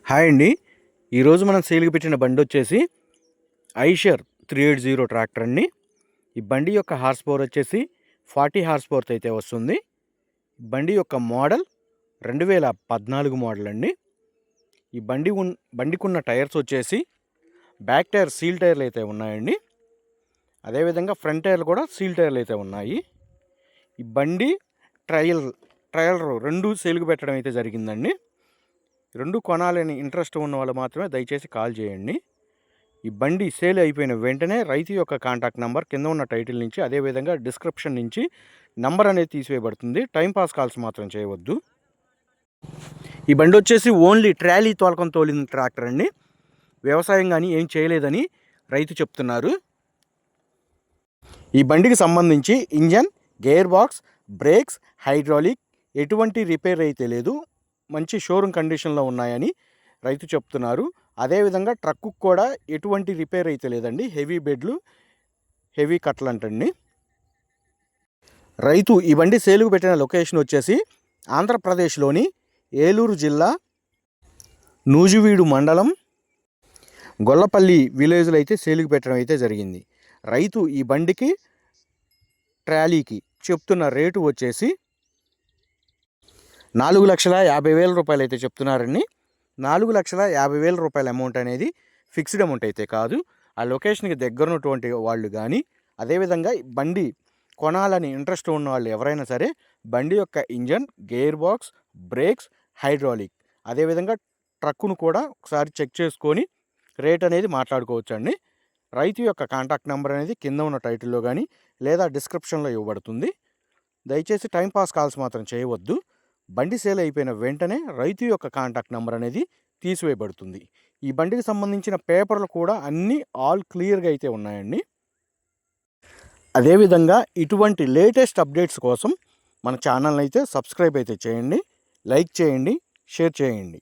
Hi అండి. ఈరోజు మనం సేల్కి పెట్టిన బండి వచ్చేసి ఐషర్ 380 ట్రాక్టర్ అండి. ఈ బండి యొక్క హార్స్ పవర్ వచ్చేసి 40 హార్స్ పవర్తో అయితే వస్తుంది. బండి యొక్క మోడల్ 2014 మోడల్ అండి. ఈ బండికున్న టైర్స్ వచ్చేసి బ్యాక్ టైర్ సీల్ టైర్లు అయితే ఉన్నాయండి. అదేవిధంగా ఫ్రంట్ టైర్లు కూడా సీల్ టైర్లు అయితే ఉన్నాయి. ఈ బండి ట్రయల్ 2 సేల్కి పెట్టడం అయితే జరిగిందండి. 2 కొనాలని ఇంట్రెస్ట్ ఉన్న వాళ్ళు మాత్రమే దయచేసి కాల్ చేయండి. ఈ బండి సేల్ అయిపోయిన వెంటనే రైతు యొక్క కాంటాక్ట్ నెంబర్ కింద ఉన్న టైటిల్ నుంచి, అదేవిధంగా డిస్క్రిప్షన్ నుంచి నంబర్ అనేది తీసివేయబడుతుంది. టైంపాస్ కాల్స్ మాత్రం చేయవద్దు. ఈ బండి వచ్చేసి ఓన్లీ ట్రాలీ తోలకం తోలిన ట్రాక్టర్ అండి. వ్యవసాయం కానీ ఏం చేయలేదని రైతు చెప్తున్నారు. ఈ బండికి సంబంధించి engine, gear box, brakes, hydraulic ఎటువంటి రిపేర్ అయితే లేదు. మంచి షోరూమ్ కండిషన్లో ఉన్నాయని రైతు చెప్తున్నారు. అదేవిధంగా ట్రక్కు కూడా ఎటువంటి రిపేర్ అయితే లేదండి. హెవీ బెడ్లు, హెవీ కట్లు అంటండి. రైతు ఈ బండి సేలుకు పెట్టిన లొకేషన్ వచ్చేసి ఆంధ్రప్రదేశ్లోని ఏలూరు జిల్లా నూజివీడు మండలం గొల్లపల్లి విలేజ్లో అయితే సేలుకు పెట్టడం అయితే జరిగింది. రైతు ఈ బండికి ట్రాలీకి చెప్తున్న రేటు వచ్చేసి 4,50,000 రూపాయలు అయితే చెప్తున్నారండి. 4,50,000 రూపాయల అమౌంట్ అనేది ఫిక్స్డ్ అమౌంట్ అయితే కాదు. ఆ లొకేషన్కి దగ్గరున్నటువంటి వాళ్ళు కానీ, అదేవిధంగా బండి కొనాలని ఇంట్రెస్ట్ ఉన్న వాళ్ళు ఎవరైనా సరే బండి యొక్క engine, gear box, brakes, hydraulic, అదేవిధంగా ట్రక్కును కూడా ఒకసారి చెక్ చేసుకొని రేట్ అనేది మాట్లాడుకోవచ్చు అండి. రైతు యొక్క కాంటాక్ట్ నెంబర్ అనేది కింద ఉన్న టైటిల్లో కానీ లేదా డిస్క్రిప్షన్లో ఇవ్వబడుతుంది. దయచేసి టైంపాస్ కాల్స్ మాత్రం చేయవద్దు. బండి సేల్ అయిపోయిన వెంటనే రైతు యొక్క కాంటాక్ట్ నెంబర్ అనేది తీసివేయబడుతుంది. ఈ బండికి సంబంధించిన పేపర్లు కూడా అన్నీ ఆల్ క్లియర్గా అయితే ఉన్నాయండి. అదేవిధంగా ఇటువంటి లేటెస్ట్ అప్డేట్స్ కోసం మన ఛానల్ని అయితే సబ్స్క్రైబ్ అయితే చేయండి, లైక్ చేయండి, షేర్ చేయండి.